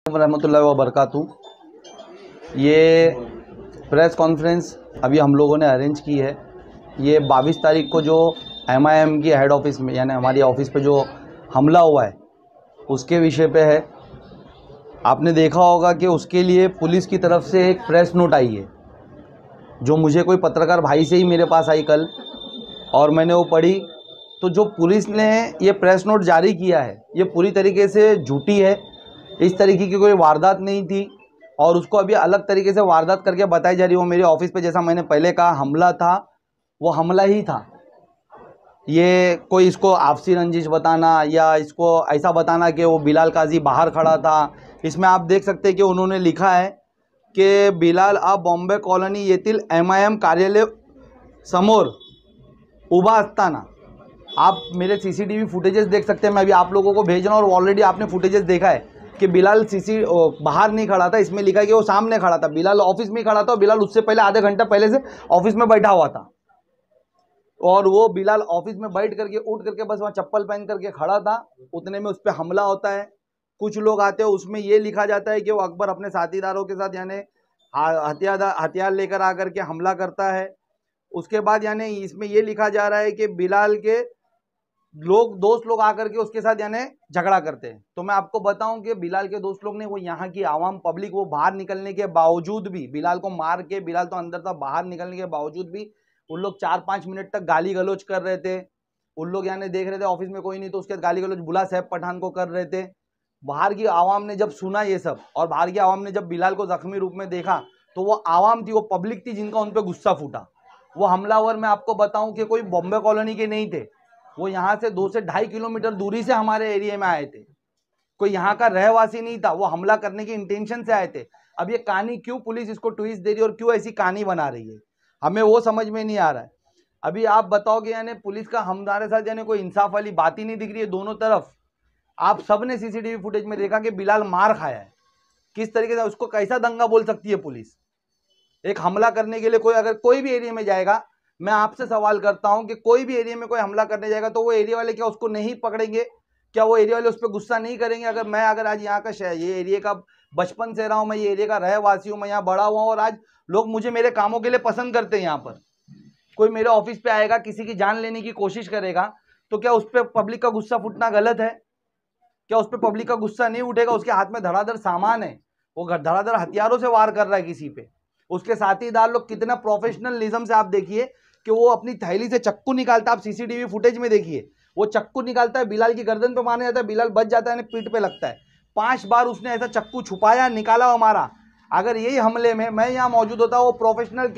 रहमतुल्लाहि व बरकातहू। ये प्रेस कॉन्फ्रेंस अभी हम लोगों ने अरेंज की है। ये 22 तारीख को जो MIM की हेड ऑफिस में यानी हमारी ऑफिस पे जो हमला हुआ है उसके विषय पे है। आपने देखा होगा कि उसके लिए पुलिस की तरफ से एक प्रेस नोट आई है जो मुझे कोई पत्रकार भाई से ही मेरे पास आई कल, और मैंने वो पढ़ी। तो जो पुलिस ने ये प्रेस नोट जारी किया है ये पूरी तरीके से झूठी है। इस तरीके की कोई वारदात नहीं थी और उसको अभी अलग तरीके से वारदात करके बताई जा रही है। वो मेरे ऑफिस पे जैसा मैंने पहले कहा हमला था, वो हमला ही था। ये कोई इसको आपसी रंजिश बताना या इसको ऐसा बताना कि वो बिलाल काजी बाहर खड़ा था, इसमें आप देख सकते हैं कि उन्होंने लिखा है कि बिलाल बॉम्बे कॉलोनी येथील MIM कार्यालय समोर उभा असताना। आप मेरे CCTV फुटेजेस देख सकते हैं, मैं अभी आप लोगों को भेज रहा हूँ और ऑलरेडी आपने फुटेजेस देखा है कि बिलाल बाहर नहीं खड़ा था। इसमें लिखा है कि वो सामने खड़ा था, बिलाल ऑफिस में खड़ा था और बिलाल उससे पहले आधे घंटा पहले से ऑफिस में बैठा हुआ था। और वो बिलाल ऑफिस में बैठ करके उठ करके बस वहाँ चप्पल पहन करके खड़ा था, उतने में उस पर हमला होता है। कुछ लोग आते हैं, उसमें ये लिखा जाता है कि वो अकबर अपने साथीदारों के साथ यानी हथियार लेकर आकर के हमला करता है। उसके बाद यानी इसमें ये लिखा जा रहा है कि बिलाल के दोस्त लोग आकर के उसके साथ यानी झगड़ा करते हैं। तो मैं आपको बताऊं कि बिलाल के दोस्त लोग ने, वो यहाँ की आवाम पब्लिक, वो बाहर निकलने के बावजूद भी बिलाल को मार के, बिलाल तो अंदर था, बाहर निकलने के बावजूद भी उन लोग 4-5 मिनट तक गाली गलौज कर रहे थे। उन लोग यानी देख रहे थे ऑफिस में कोई नहीं तो उसके बाद गाली गलौज बुला साहब पठान को कर रहे थे। बाहर की आवाम ने जब सुना ये सब और बाहर की आवाम ने जब बिलाल को जख्मी रूप में देखा तो वो आवाम थी, वो पब्लिक थी जिनका उन पर गुस्सा फूटा। वो हमलावर मैं आपको बताऊं कि कोई बॉम्बे कॉलोनी के नहीं थे, वो यहाँ से 2 से 2.5 किलोमीटर दूरी से हमारे एरिया में आए थे। कोई यहाँ का रहवासी नहीं था, वो हमला करने के इंटेंशन से आए थे। अब ये कहानी क्यों पुलिस इसको ट्विस्ट दे रही है और क्यों ऐसी कहानी बना रही है, हमें वो समझ में नहीं आ रहा है। अभी आप बताओगे यानी पुलिस का हमारे साथ यानी कोई इंसाफ वाली बात ही नहीं दिख रही है दोनों तरफ। आप सब ने CCTV फुटेज में देखा कि बिलाल मार खाया है, किस तरीके से उसको कैसा दंगा बोल सकती है पुलिस। एक हमला करने के लिए कोई अगर कोई भी एरिया में जाएगा, मैं आपसे सवाल करता हूं कि कोई भी एरिया में कोई हमला करने जाएगा तो वो एरिया वाले क्या उसको नहीं पकड़ेंगे? क्या वो एरिया वाले उस पर गुस्सा नहीं करेंगे? अगर आज यहाँ का ये एरिया का बचपन से रहा हूँ, मैं ये एरिया का रहवासी हूँ, मैं यहाँ बड़ा हुआ हूँ और आज लोग मुझे मेरे कामों के लिए पसंद करते हैं। यहाँ पर कोई मेरे ऑफिस पे आएगा, किसी की जान लेने की कोशिश करेगा तो क्या उस पर पब्लिक का गुस्सा फूटना गलत है? क्या उस पर पब्लिक का गुस्सा नहीं उठेगा? उसके हाथ में धड़ाधड़ सामान है, वो धड़ाधड़ हथियारों से वार कर रहा है किसी पे। उसके साथीदार लोग कितना प्रोफेशनलिज्म से, आप देखिए कि वो अपनी थैली से चक्कू निकालता है। आप CCTV फुटेज में देखिए, वो चक्कू निकालता है, बिलाल की गर्दन पे मारने जाता है, बिलाल बच जाता है, पीठ पे लगता है। 5 बार उसने ऐसा चक्कू छुपाया, निकाला और मारा। अगर यही हमले में मैं यहाँ मौजूद होता, वो प्रोफेशनल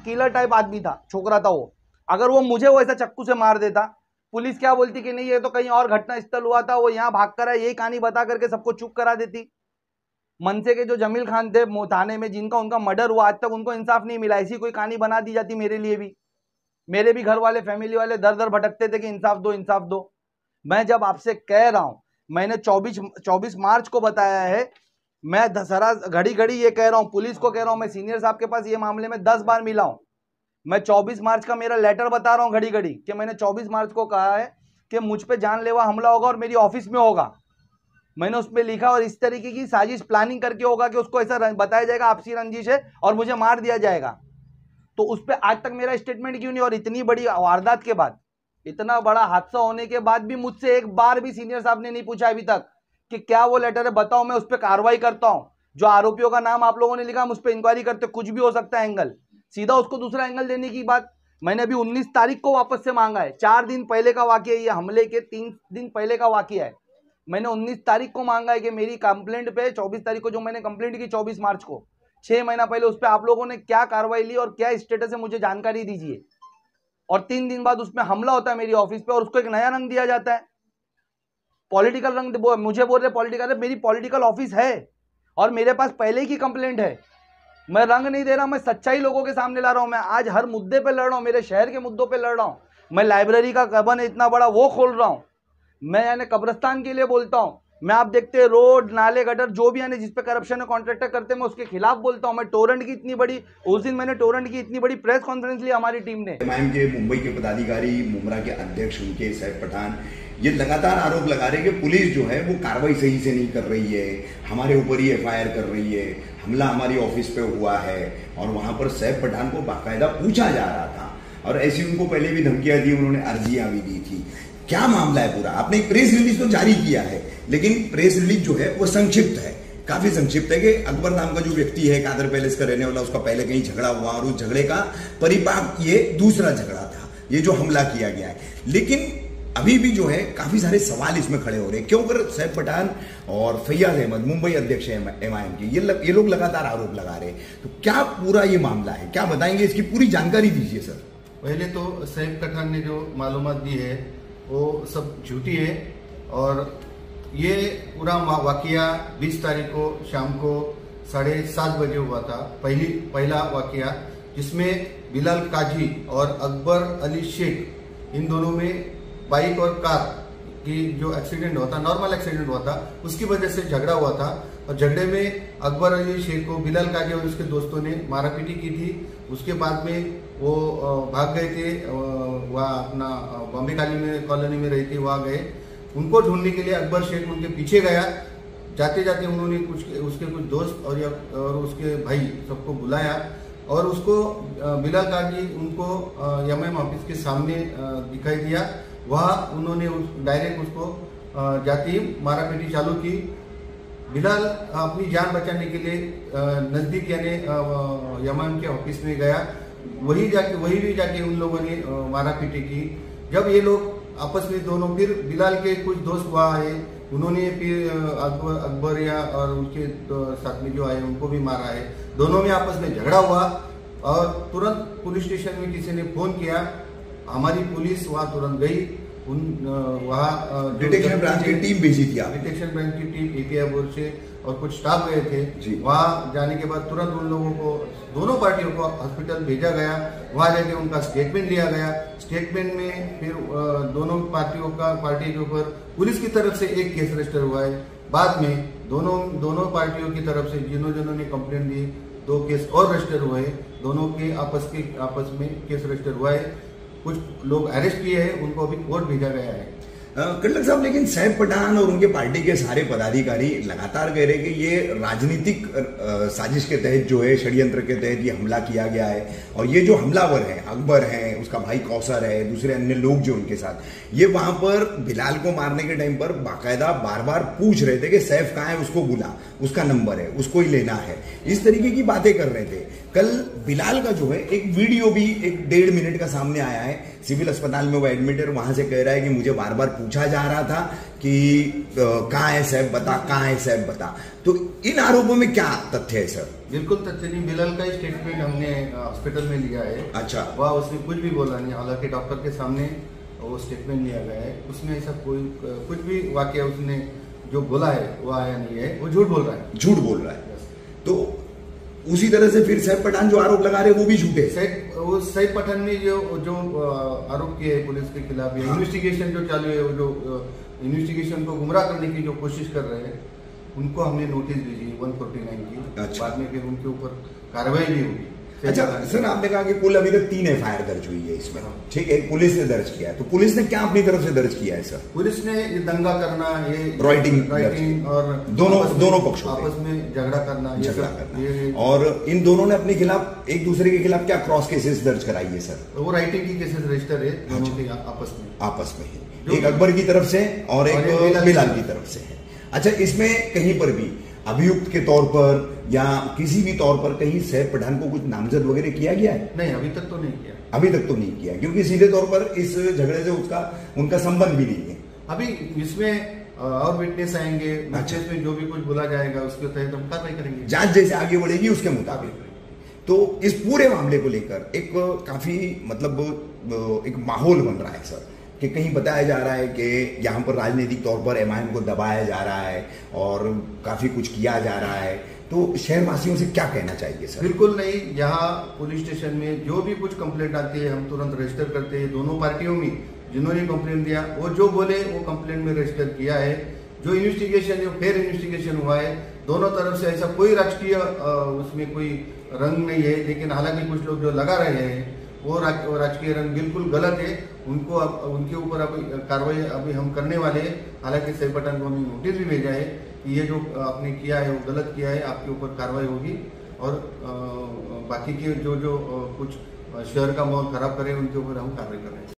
किलर टाइप आदमी था, छोकरा था वो, अगर वो मुझे वो ऐसा चक्कू से मार देता, पुलिस क्या बोलती कि नहीं ये तो कहीं और घटना स्थल हुआ था, वो यहाँ भाग कर है, यही कहानी बता करके सबको चुप करा देती। मनसे के जो जमील खान थे थाने में, जिनका उनका मर्डर हुआ, आज तक उनको इंसाफ नहीं मिला। ऐसी कोई कहानी बना दी जाती मेरे लिए भी। मेरे भी घर वाले, फैमिली वाले दर दर भटकते थे कि इंसाफ दो, इंसाफ दो। मैं जब आपसे कह रहा हूं, मैंने 24 मार्च को बताया है, मैं दशहरा घड़ी घड़ी ये कह रहा हूं, पुलिस को कह रहा हूं, मैं सीनियर साहब के पास ये मामले में 10 बार मिला हूं। मैं 24 मार्च का मेरा लेटर बता रहा हूं घड़ी घड़ी कि मैंने 24 मार्च को कहा है कि मुझ पे जानलेवा हमला होगा और मेरी ऑफिस में होगा। मैंने उस पर लिखा और इस तरीके की साजिश प्लानिंग करके होगा कि उसको ऐसा बताया जाएगा आपसी रंजिश है और मुझे मार दिया जाएगा। तो उस पर आज तक मेरा स्टेटमेंट क्यों नहीं? और इतनी बड़ी वारदात के बाद, इतना बड़ा हादसा होने के बाद भी मुझसे एक बार भी सीनियर साहब ने नहीं पूछा अभी तक कि क्या वो लेटर है, बताओ, मैं उस पर कार्रवाई करता हूं। जो आरोपियों का नाम आप लोगों ने लिखा, हम उस पर इंक्वायरी करते, कुछ भी हो सकता है एंगल, सीधा उसको दूसरा एंगल देने की बात। मैंने अभी 19 तारीख को वापस से मांगा है, 4 दिन पहले का वाकया, ये हमले के 3 दिन पहले का वाकया है। मैंने 19 तारीख को मांगा है कि मेरी कंप्लेंट पे 24 तारीख को जो मैंने कंप्लेंट की, 24 मार्च को, 6 महीना पहले, उस पर आप लोगों ने क्या कार्रवाई ली और क्या स्टेटस है मुझे जानकारी दीजिए। और 3 दिन बाद उसमें हमला होता है मेरी ऑफिस पे और उसको एक नया रंग दिया जाता है, पॉलिटिकल रंग। मुझे बोल रहे पॉलिटिकल, मेरी पॉलिटिकल ऑफिस है और मेरे पास पहले की कंप्लेंट है। मैं रंग नहीं दे रहा, मैं सच्चाई लोगों के सामने ला रहा हूं। मैं आज हर मुद्दे पे लड़ रहा हूं, मेरे शहर के मुद्दों पे लड़ रहा हूं। मैं लाइब्रेरी का कबन है इतना बड़ा वो खोल रहा हूं, मैं यानी कब्रिस्तान के लिए बोलता हूं, मैं आप देखते हैं रोड नाले गटर जो भी यानी जिस पे करप्शन है कॉन्ट्रैक्टर करते हैं मैं उसके खिलाफ बोलता हूं। मैं टोरेंट की इतनी बड़ी उस दिन मैंने टोरेंट की इतनी बड़ी प्रेस कॉन्फ्रेंस ली हमारी टीम ने। एमआईएम के मुंबई के पदाधिकारी, मुमरा के अध्यक्ष उनके सैफ पठान ये लगातार आरोप लगा रहे हैं कि पुलिस जो है वो कार्रवाई सही से नहीं कर रही है, हमारे ऊपर ही एफआईआर कर रही है, हमला हमारी ऑफिस पे हुआ है और वहां पर सैफ पठान को बाकायदा पूछा जा रहा था और ऐसी उनको पहले भी धमकियां दी, उन्होंने अर्जियां भी दी थी। क्या मामला है पूरा? आपने एक प्रेस रिलीज तो जारी किया है, लेकिन प्रेस रिलीज जो है वो संक्षिप्त है, काफी संक्षिप्त है कि अकबर नाम का जो व्यक्ति है कादर पैलेस का रहने वाला, उसका पहले कहीं झगड़ा हुआ और उस झगड़े का परिपाक ये दूसरा झगड़ा था, ये जो हमला किया गया है। लेकिन अभी भी जो है काफी सारे सवाल इसमें खड़े हो रहे हैं। क्यों कर सैफ पठान और फैयाज अहमद मुंबई अध्यक्ष है एमआईएम के, ये लोग लगातार आरोप लगा रहे हैं, तो क्या पूरा ये मामला है, क्या बताएंगे, इसकी पूरी जानकारी दीजिए सर। पहले तो सैफ पठान ने जो मालूमात दी है वो सब झूठी है और ये पूरा वाकया 20 तारीख को शाम को 7:30 बजे हुआ था। पहला वाकया जिसमें बिलाल काजी और अकबर अली शेख इन दोनों में बाइक और कार की जो एक्सीडेंट हुआ था, नॉर्मल एक्सीडेंट हुआ था, उसकी वजह से झगड़ा हुआ था और झगड़े में अकबर अली शेख को बिलाल काजी और उसके दोस्तों ने मारापीटी की थी। उसके बाद में वो भाग गए थे, वहाँ अपना बॉम्बे कॉलोनी में रही थी, वहाँ गए। उनको ढूंढने के लिए अकबर शेख उनके पीछे गया। जाते जाते उन्होंने उसके कुछ दोस्त और उसके भाई सबको बुलाया और उसको बिलाल काजी उनको एमआईएम ऑफिस के सामने दिखाई दिया। वहाँ उन्होंने डायरेक्ट उसको जाते ही मारापीटी चालू की। बिलाल अपनी जान बचाने के लिए नजदीक यानी एमआईएम के ऑफिस में गया, वही भी जाके उन लोगों ने मारापीटी की। जब ये लोग आपस में दोनों, फिर बिलाल के कुछ दोस्त वहाँ आए, उन्होंने फिर अकबर या और उनके साथ में जो आए उनको भी मारा है। दोनों में आपस में झगड़ा हुआ और तुरंत पुलिस स्टेशन में किसी ने फोन किया, हमारी पुलिस वहाँ तुरंत गई। वहाँ डिटेक्शन ब्रांच की टीम भेजी थी, डिटेक्शन ब्रांच की टीम एपीआई बोर्ड से और कुछ स्टाफ गए थे। वहाँ जाने के बाद तुरंत उन लोगों को, दोनों पार्टियों को हॉस्पिटल भेजा गया। वहाँ जाके उनका स्टेटमेंट लिया गया। स्टेटमेंट में फिर दोनों पार्टी के ऊपर पुलिस की तरफ से एक केस रजिस्टर हुआ है। बाद में दोनों पार्टियों की तरफ से जिन्होंने कंप्लेंट दी 2 केस और रजिस्टर हुए। दोनों के आपस में केस रजिस्टर हुआ है। कुछ लोग अरेस्ट किए हैं, उनको अभी कोर्ट भेजा गया है। कटलक साहब, लेकिन सैफ पठान और उनके पार्टी के सारे पदाधिकारी लगातार कह रहे हैं कि ये राजनीतिक साजिश के तहत जो है, षड्यंत्र के तहत ये हमला किया गया है और ये जो हमलावर है अकबर है, उसका भाई कौसर है, दूसरे अन्य लोग जो उनके साथ, ये वहां पर बिलाल को मारने के टाइम पर बाकायदा बार बार पूछ रहे थे कि सैफ कहाँ है, उसको बुला, उसका नंबर है, उसको ही लेना है, इस तरीके की बातें कर रहे थे। कल बिलाल का जो है एक वीडियो भी 1.5 मिनट का सामने आया है, सिविल अस्पताल में वो एडमिट है, वहां से कह रहा है कि मुझे बार बार पूछा जा रहा था कि कहाँ है सैफ बता, कहाँ है सैफ बता। तो इन आरोपों में क्या तथ्य है सर? बिल्कुल तथ्य नहीं। बिलाल का स्टेटमेंट हमने हॉस्पिटल में लिया है। अच्छा। वह उसने कुछ भी बोला नहीं, हालांकि डॉक्टर के सामने वो स्टेटमेंट लिया गया है। उसमें ऐसा कुछ भी वाकया उसने जो बोला है वो आया नहीं है, वो झूठ बोल रहा है। झूठ बोल रहा है। तो उसी तरह से फिर सैफ पठान जो आरोप लगा रहे हैं वो भी झूठे। सैफ पठान ने जो आरोप किए पुलिस के खिलाफ, इन्वेस्टिगेशन जो चालू है, वो जो इन्वेस्टिगेशन को गुमराह करने की जो कोशिश कर रहे हैं, उनको हमने नोटिस भेजी 149 की। अच्छा। बाद में फिर उनके ऊपर कार्रवाई भी होगी। अच्छा सर, आपने कहा कि कुल अभी तक 3 एफआईआर दर्ज हुई है इसमें, ठीक है, पुलिस ने दर्ज किया है, तो पुलिस ने क्या अपनी तरफ से दर्ज किया है सर? पुलिस ने दंगा करना, ये राइटिंग और दोनों पक्षों आपस में झगड़ा करना, और इन दोनों ने अपने खिलाफ, एक दूसरे के खिलाफ क्या क्रॉस केसेस दर्ज कराई है सर? वो राइटिंग की केसेस रजिस्टर है दोनों के आपस में ही, एक अकबर की तरफ से और एक बिलाल की तरफ से है। अच्छा, इसमें कहीं पर भी अभियुक्त के तौर पर या किसी भी तौर पर कहीं सैफ पठान को कुछ नामजद वगैरह किया गया है? नहीं, अभी तक तो नहीं किया। अभी तक तो नहीं किया, क्योंकि सीधे तौर पर इस झगड़े से उनका संबंध भी नहीं है। अभी इसमें और विटनेस आएंगे, विटनेस में जो भी कुछ बोला जाएगा उसके तहत हम कार्रवाई करेंगे, जांच जैसे आगे बढ़ेगी उसके मुताबिक। तो इस पूरे मामले को लेकर एक काफी मतलब एक माहौल बन रहा है सर, कि कहीं बताया जा रहा है कि यहाँ पर राजनीतिक तौर पर एमआईएम को दबाया जा रहा है और काफी कुछ किया जा रहा है। तो शहरवासियों से क्या कहना चाहिए सर? बिल्कुल नहीं, यहाँ पुलिस स्टेशन में जो भी कुछ कंप्लेंट आती है हम तुरंत रजिस्टर करते हैं। दोनों पार्टियों में जिन्होंने कंप्लेंट दिया वो जो बोले वो कंप्लेंट में रजिस्टर किया है। जो इन्वेस्टिगेशन जो फेयर इन्वेस्टिगेशन हुआ है, दोनों तरफ से ऐसा कोई राजकीय उसमें कोई रंग नहीं है। लेकिन हालांकि कुछ लोग जो लगा रहे हैं वो राजकीय रंग बिल्कुल गलत है। उनको उनके ऊपर अभी कार्रवाई अभी हम करने वाले हैं। हालांकि सैफ पठान को हमने नोटिस भी भेजा है कि ये जो आपने किया है वो गलत किया है, आपके ऊपर कार्रवाई होगी। और बाकी के जो कुछ शहर का माहौल खराब करे उनके ऊपर हम कार्रवाई कर रहे हैं।